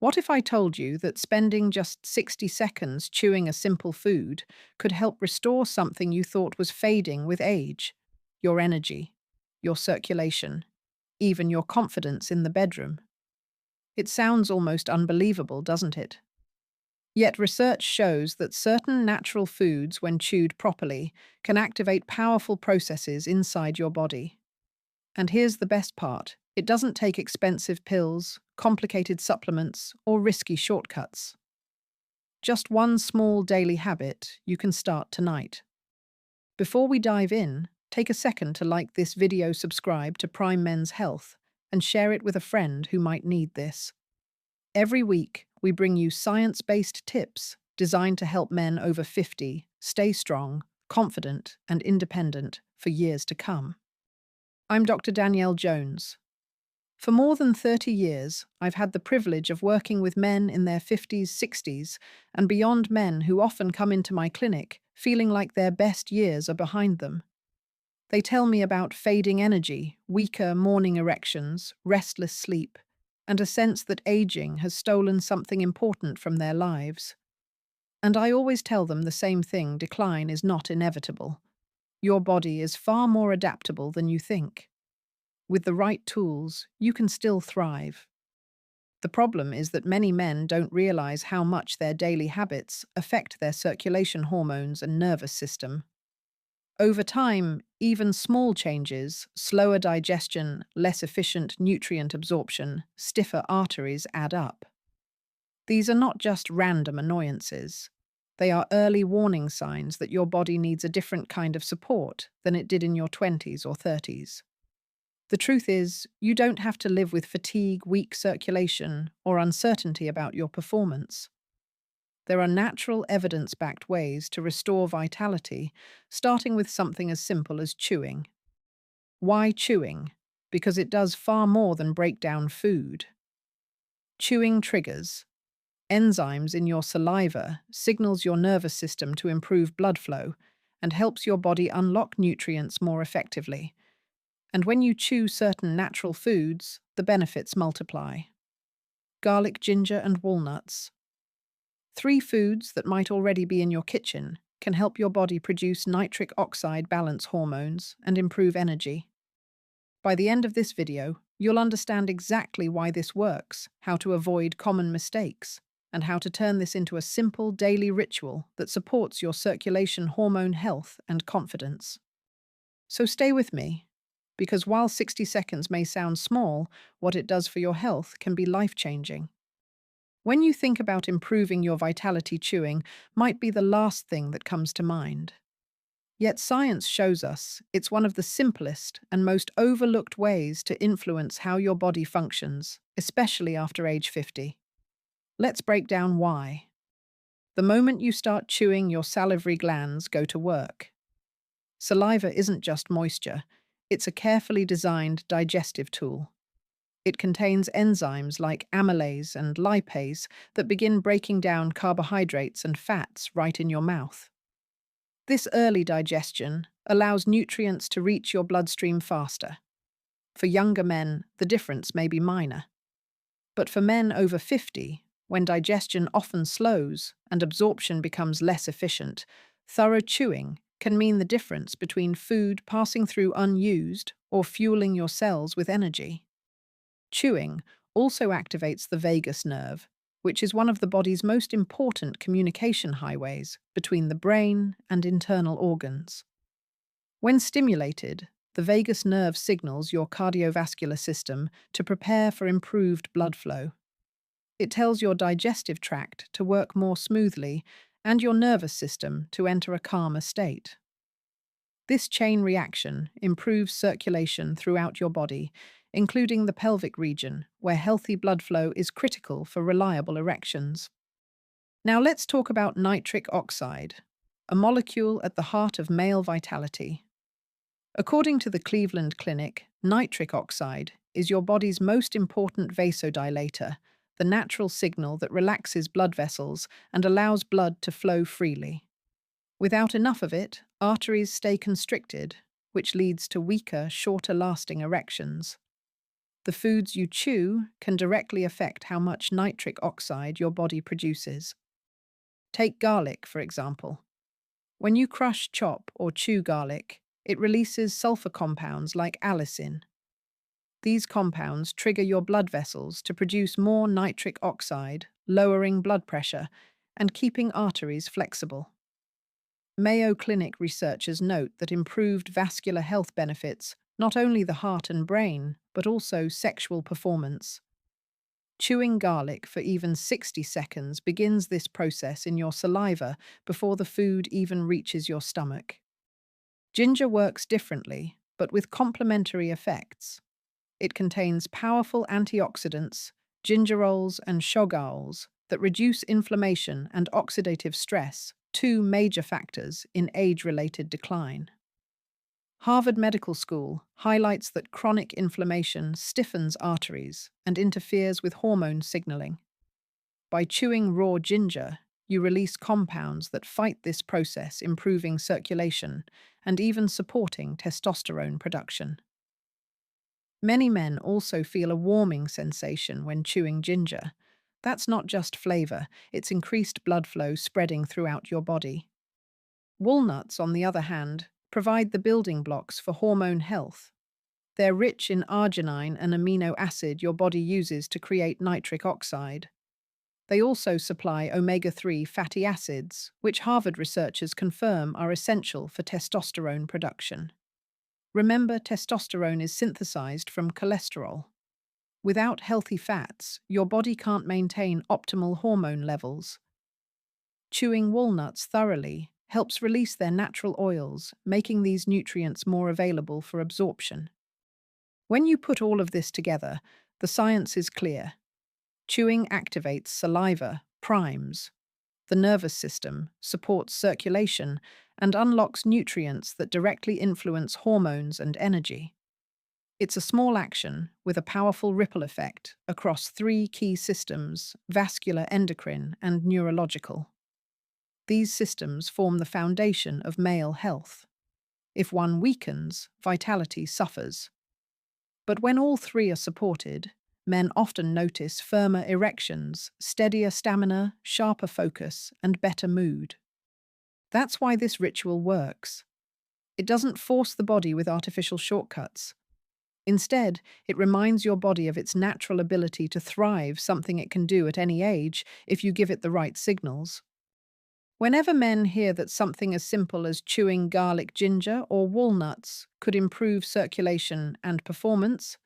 What if I told you that spending just 60 seconds chewing a simple food could help restore something you thought was fading with age? Your energy, your circulation, even your confidence in the bedroom. It sounds almost unbelievable, doesn't it? Yet research shows that certain natural foods, when chewed properly, can activate powerful processes inside your body. And here's the best part: it doesn't take expensive pills, complicated supplements, or risky shortcuts. Just one small daily habit you can start tonight. Before we dive in, take a second to like this video, subscribe to Prime Men's Health, and share it with a friend who might need this. Every week, we bring you science-based tips designed to help men over 50 stay strong, confident, and independent for years to come. I'm Dr. Danielle Jones. For more than 30 years, I've had the privilege of working with men in their 50s, 60s, and beyond, men who often come into my clinic feeling like their best years are behind them. They tell me about fading energy, weaker morning erections, restless sleep, and a sense that aging has stolen something important from their lives. And I always tell them the same thing: decline is not inevitable. Your body is far more adaptable than you think. With the right tools, you can still thrive. The problem is that many men don't realize how much their daily habits affect their circulation, hormones, and nervous system. Over time, even small changes, slower digestion, less efficient nutrient absorption, stiffer arteries add up. These are not just random annoyances. They are early warning signs that your body needs a different kind of support than it did in your 20s or 30s. The truth is, you don't have to live with fatigue, weak circulation, or uncertainty about your performance. There are natural, evidence-backed ways to restore vitality, starting with something as simple as chewing. Why chewing? Because it does far more than break down food. Chewing triggers enzymes in your saliva, signals your nervous system to improve blood flow, and helps your body unlock nutrients more effectively. And when you chew certain natural foods, the benefits multiply. Garlic, ginger, and walnuts. Three foods that might already be in your kitchen can help your body produce nitric oxide balance hormones and improve energy. By the end of this video, you'll understand exactly why this works, how to avoid common mistakes, and how to turn this into a simple daily ritual that supports your circulation, hormone health, and confidence. So stay with me, because while 60 seconds may sound small, what it does for your health can be life-changing. When you think about improving your vitality, chewing might be the last thing that comes to mind. Yet science shows us it's one of the simplest and most overlooked ways to influence how your body functions, especially after age 50. Let's break down why. The moment you start chewing, your salivary glands go to work. Saliva isn't just moisture. It's a carefully designed digestive tool. It contains enzymes like amylase and lipase that begin breaking down carbohydrates and fats right in your mouth. This early digestion allows nutrients to reach your bloodstream faster. For younger men, the difference may be minor. But for men over 50, when digestion often slows and absorption becomes less efficient, thorough chewing can mean the difference between food passing through unused or fueling your cells with energy. Chewing also activates the vagus nerve, which is one of the body's most important communication highways between the brain and internal organs. When stimulated, the vagus nerve signals your cardiovascular system to prepare for improved blood flow. It tells your digestive tract to work more smoothly and your nervous system to enter a calmer state. This chain reaction improves circulation throughout your body, including the pelvic region, where healthy blood flow is critical for reliable erections. Now let's talk about nitric oxide, a molecule at the heart of male vitality. According to the Cleveland Clinic, nitric oxide is your body's most important vasodilator, the natural signal that relaxes blood vessels and allows blood to flow freely. Without enough of it, arteries stay constricted, which leads to weaker, shorter-lasting erections. The foods you chew can directly affect how much nitric oxide your body produces. Take garlic, for example. When you crush, chop, or chew garlic, it releases sulfur compounds like allicin. These compounds trigger your blood vessels to produce more nitric oxide, lowering blood pressure and keeping arteries flexible. Mayo Clinic researchers note that improved vascular health benefits not only the heart and brain, but also sexual performance. Chewing garlic for even 60 seconds begins this process in your saliva before the food even reaches your stomach. Ginger works differently, but with complementary effects. It contains powerful antioxidants, gingerols and shogaols that reduce inflammation and oxidative stress, two major factors in age-related decline. Harvard Medical School highlights that chronic inflammation stiffens arteries and interferes with hormone signaling. By chewing raw ginger, you release compounds that fight this process, improving circulation and even supporting testosterone production. Many men also feel a warming sensation when chewing ginger. That's not just flavor, it's increased blood flow spreading throughout your body. Walnuts, on the other hand, provide the building blocks for hormone health. They're rich in arginine, an amino acid your body uses to create nitric oxide. They also supply omega-3 fatty acids, which Harvard researchers confirm are essential for testosterone production. Remember, testosterone is synthesized from cholesterol. Without healthy fats, your body can't maintain optimal hormone levels. Chewing walnuts thoroughly helps release their natural oils, making these nutrients more available for absorption. When you put all of this together, the science is clear. Chewing activates saliva, primes the nervous system, supports circulation, and unlocks nutrients that directly influence hormones and energy. It's a small action with a powerful ripple effect across three key systems: vascular, endocrine, and neurological. These systems form the foundation of male health. If one weakens, vitality suffers. But when all three are supported, men often notice firmer erections, steadier stamina, sharper focus, and better mood. That's why this ritual works. It doesn't force the body with artificial shortcuts. Instead, it reminds your body of its natural ability to thrive, something it can do at any age if you give it the right signals. Whenever men hear that something as simple as chewing garlic, ginger, or walnuts could improve circulation and performance,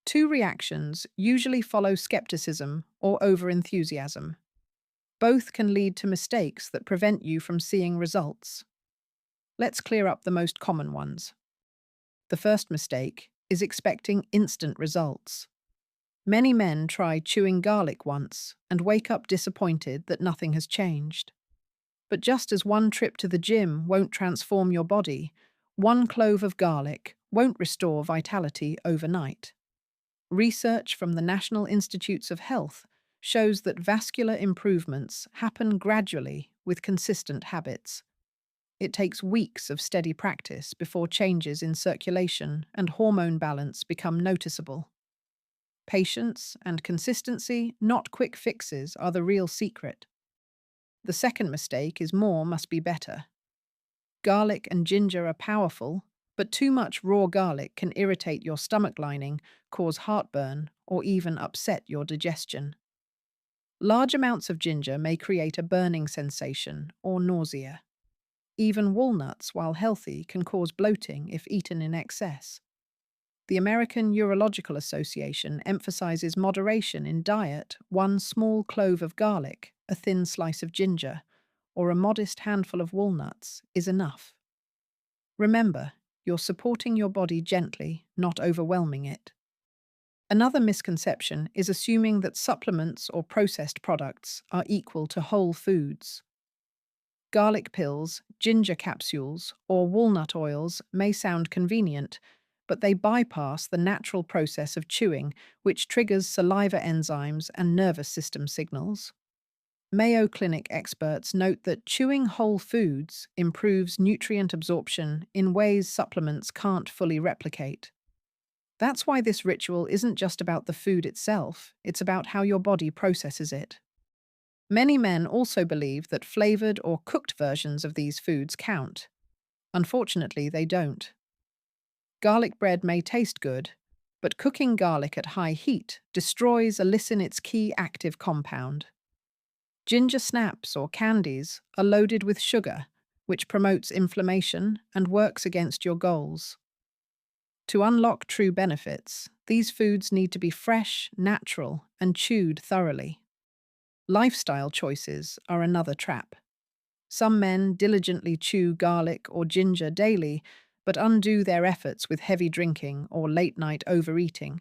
two reactions usually follow: skepticism or overenthusiasm. Both can lead to mistakes that prevent you from seeing results. Let's clear up the most common ones. The first mistake is expecting instant results. Many men try chewing garlic once and wake up disappointed that nothing has changed. But just as one trip to the gym won't transform your body, one clove of garlic won't restore vitality overnight. Research from the National Institutes of Health shows that vascular improvements happen gradually with consistent habits. It takes weeks of steady practice before changes in circulation and hormone balance become noticeable. Patience and consistency, not quick fixes, are the real secret. The second mistake is more must be better. Garlic and ginger are powerful, but too much raw garlic can irritate your stomach lining, cause heartburn, or even upset your digestion. Large amounts of ginger may create a burning sensation or nausea. Even walnuts, while healthy, can cause bloating if eaten in excess. The American Urological Association emphasizes moderation in diet: one small clove of garlic, a thin slice of ginger, or a modest handful of walnuts is enough. Remember, you're supporting your body gently, not overwhelming it. Another misconception is assuming that supplements or processed products are equal to whole foods. Garlic pills, ginger capsules, or walnut oils may sound convenient, but they bypass the natural process of chewing, which triggers saliva enzymes and nervous system signals. Mayo Clinic experts note that chewing whole foods improves nutrient absorption in ways supplements can't fully replicate. That's why this ritual isn't just about the food itself, it's about how your body processes it. Many men also believe that flavored or cooked versions of these foods count. Unfortunately, they don't. Garlic bread may taste good, but cooking garlic at high heat destroys allicin, its key active compound. Ginger snaps or candies are loaded with sugar, which promotes inflammation and works against your goals. To unlock true benefits, these foods need to be fresh, natural, and chewed thoroughly. Lifestyle choices are another trap. Some men diligently chew garlic or ginger daily, but undo their efforts with heavy drinking or late-night overeating.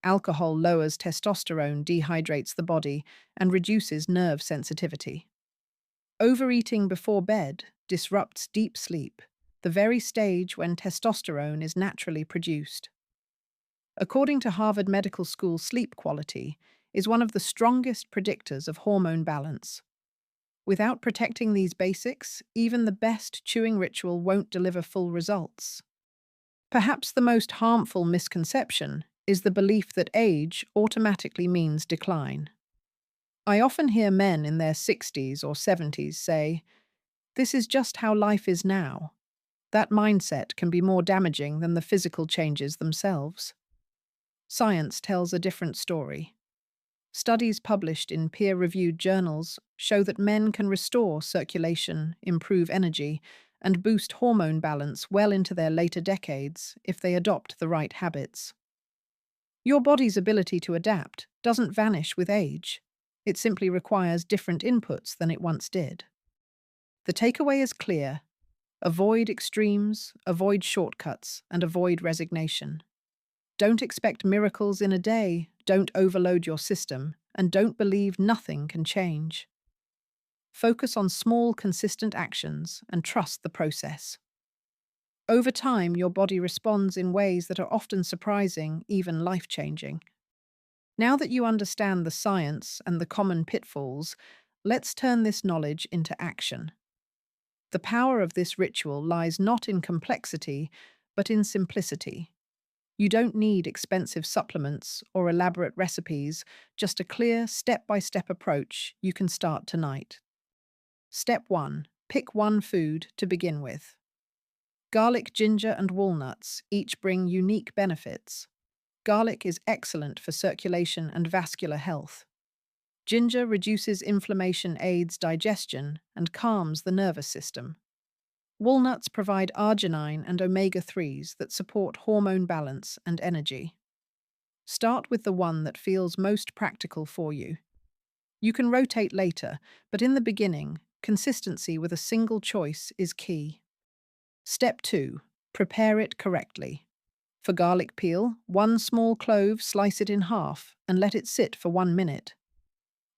Alcohol lowers testosterone, dehydrates the body, and reduces nerve sensitivity. Overeating before bed disrupts deep sleep, the very stage when testosterone is naturally produced. According to Harvard Medical School, sleep quality is one of the strongest predictors of hormone balance. Without protecting these basics, even the best chewing ritual won't deliver full results. Perhaps the most harmful misconception is the belief that age automatically means decline. I often hear men in their 60s or 70s say, "This is just how life is now." That mindset can be more damaging than the physical changes themselves. Science tells a different story. Studies published in peer-reviewed journals show that men can restore circulation, improve energy, and boost hormone balance well into their later decades if they adopt the right habits. Your body's ability to adapt doesn't vanish with age. It simply requires different inputs than it once did. The takeaway is clear. Avoid extremes, avoid shortcuts, and avoid resignation. Don't expect miracles in a day, don't overload your system, and don't believe nothing can change. Focus on small, consistent actions and trust the process. Over time, your body responds in ways that are often surprising, even life-changing. Now that you understand the science and the common pitfalls, let's turn this knowledge into action. The power of this ritual lies not in complexity, but in simplicity. You don't need expensive supplements or elaborate recipes, just a clear, step-by-step approach you can start tonight. Step 1. Pick one food to begin with. Garlic, ginger, and walnuts each bring unique benefits. Garlic is excellent for circulation and vascular health. Ginger reduces inflammation, aids digestion, and calms the nervous system. Walnuts provide arginine and omega-3s that support hormone balance and energy. Start with the one that feels most practical for you. You can rotate later, but in the beginning, consistency with a single choice is key. Step 2. Prepare it correctly. For garlic peel, 1 small clove, slice it in half and let it sit for 1 minute.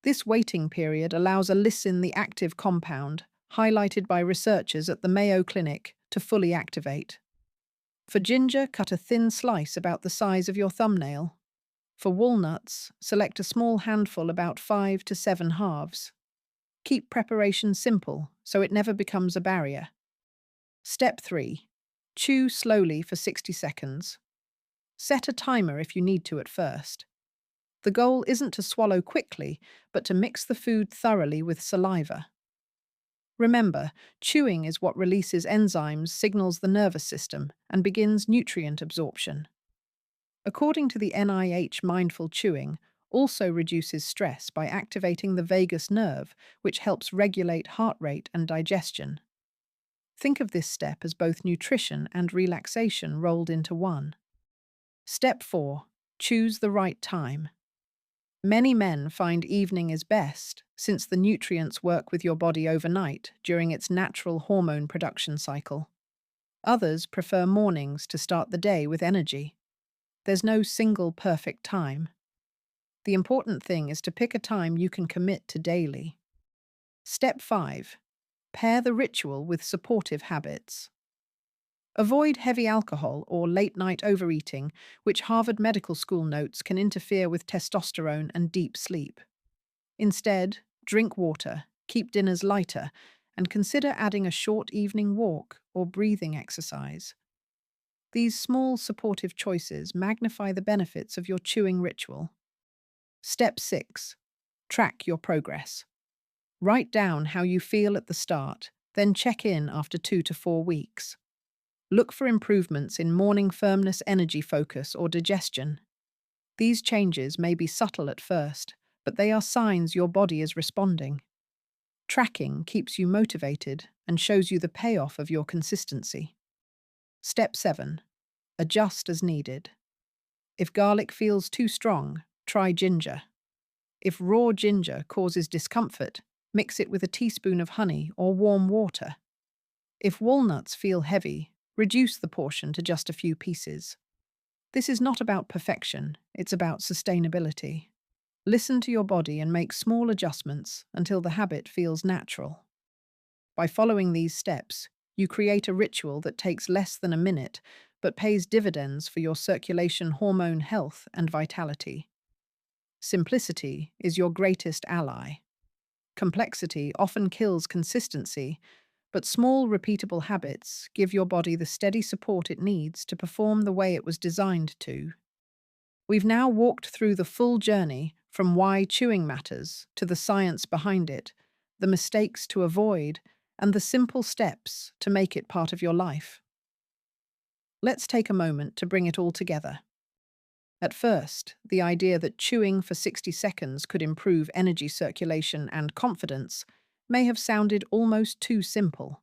This waiting period allows allicin, the active compound, highlighted by researchers at the Mayo Clinic, to fully activate. For ginger, cut a thin slice about the size of your thumbnail. For walnuts, select a small handful about 5 to 7 halves. Keep preparation simple so it never becomes a barrier. Step 3. Chew slowly for 60 seconds. Set a timer if you need to at first. The goal isn't to swallow quickly, but to mix the food thoroughly with saliva. Remember, chewing is what releases enzymes, signals the nervous system, and begins nutrient absorption. According to the NIH, mindful chewing also reduces stress by activating the vagus nerve, which helps regulate heart rate and digestion. Think of this step as both nutrition and relaxation rolled into one. Step 4. Choose the right time. Many men find evening is best, since the nutrients work with your body overnight during its natural hormone production cycle. Others prefer mornings to start the day with energy. There's no single perfect time. The important thing is to pick a time you can commit to daily. Step 5. Pair the ritual with supportive habits. Avoid heavy alcohol or late-night overeating, which Harvard Medical School notes can interfere with testosterone and deep sleep. Instead, drink water, keep dinners lighter, and consider adding a short evening walk or breathing exercise. These small supportive choices magnify the benefits of your chewing ritual. Step 6. Track your progress. Write down how you feel at the start, then check in after 2 to 4 weeks. Look for improvements in morning firmness, energy focus, or digestion. These changes may be subtle at first, but they are signs your body is responding. Tracking keeps you motivated and shows you the payoff of your consistency. Step 7. Adjust as needed. If garlic feels too strong, try ginger. If raw ginger causes discomfort, mix it with a teaspoon of honey or warm water. If walnuts feel heavy, reduce the portion to just a few pieces. This is not about perfection, it's about sustainability. Listen to your body and make small adjustments until the habit feels natural. By following these steps, you create a ritual that takes less than a minute but pays dividends for your circulation, hormone health, and vitality. Simplicity is your greatest ally. Complexity often kills consistency, but small, repeatable habits give your body the steady support it needs to perform the way it was designed to. We've now walked through the full journey from why chewing matters to the science behind it, the mistakes to avoid, and the simple steps to make it part of your life. Let's take a moment to bring it all together. At first, the idea that chewing for 60 seconds could improve energy circulation and confidence may have sounded almost too simple.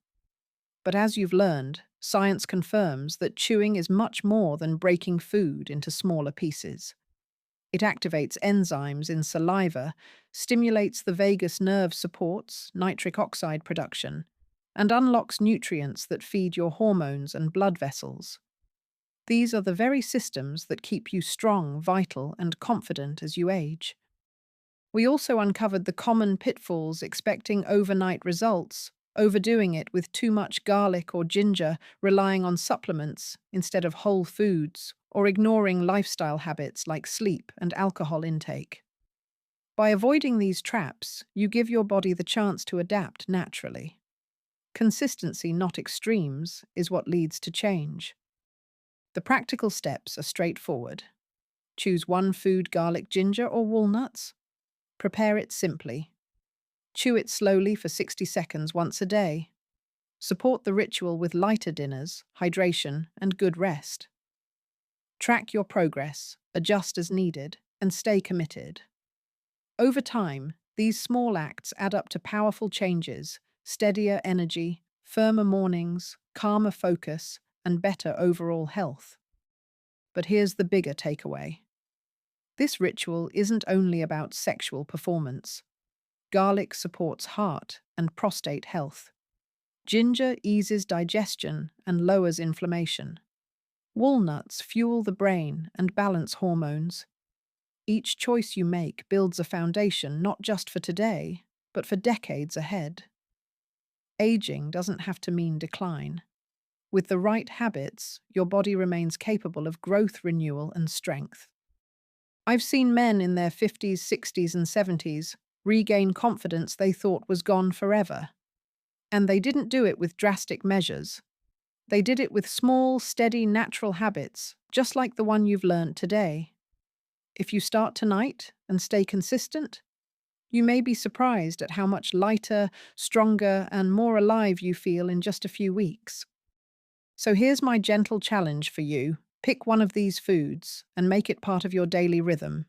But as you've learned, science confirms that chewing is much more than breaking food into smaller pieces. It activates enzymes in saliva, stimulates the vagus nerve, supports nitric oxide production, and unlocks nutrients that feed your hormones and blood vessels. These are the very systems that keep you strong, vital, and confident as you age. We also uncovered the common pitfalls: expecting overnight results, overdoing it with too much garlic or ginger, relying on supplements instead of whole foods, or ignoring lifestyle habits like sleep and alcohol intake. By avoiding these traps, you give your body the chance to adapt naturally. Consistency, not extremes, is what leads to change. The practical steps are straightforward. Choose one food: garlic, ginger, or walnuts. Prepare it simply. Chew it slowly for 60 seconds once a day. Support the ritual with lighter dinners, hydration, and good rest. Track your progress, adjust as needed, and stay committed. Over time, these small acts add up to powerful changes: steadier energy, firmer mornings, calmer focus, and better overall health. But here's the bigger takeaway. This ritual isn't only about sexual performance. Garlic supports heart and prostate health. Ginger eases digestion and lowers inflammation. Walnuts fuel the brain and balance hormones. Each choice you make builds a foundation not just for today, but for decades ahead. Aging doesn't have to mean decline. With the right habits, your body remains capable of growth, renewal, and strength. I've seen men in their 50s, 60s, and 70s regain confidence they thought was gone forever. And they didn't do it with drastic measures. They did it with small, steady, natural habits, just like the one you've learned today. If you start tonight and stay consistent, you may be surprised at how much lighter, stronger, and more alive you feel in just a few weeks. So here's my gentle challenge for you. Pick one of these foods and make it part of your daily rhythm.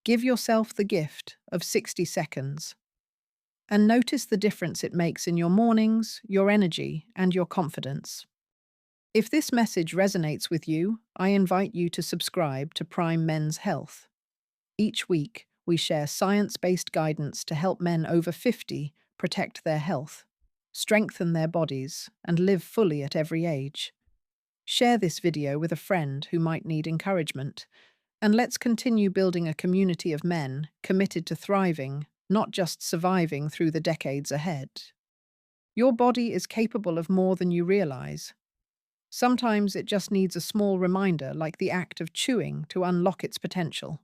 Give yourself the gift of 60 seconds. And notice the difference it makes in your mornings, your energy, and your confidence. If this message resonates with you, I invite you to subscribe to Prime Men's Health. Each week, we share science-based guidance to help men over 50 protect their health, strengthen their bodies, and live fully at every age. Share this video with a friend who might need encouragement, and let's continue building a community of men committed to thriving, not just surviving through the decades ahead. Your body is capable of more than you realize. Sometimes it just needs a small reminder, like the act of chewing, to unlock its potential.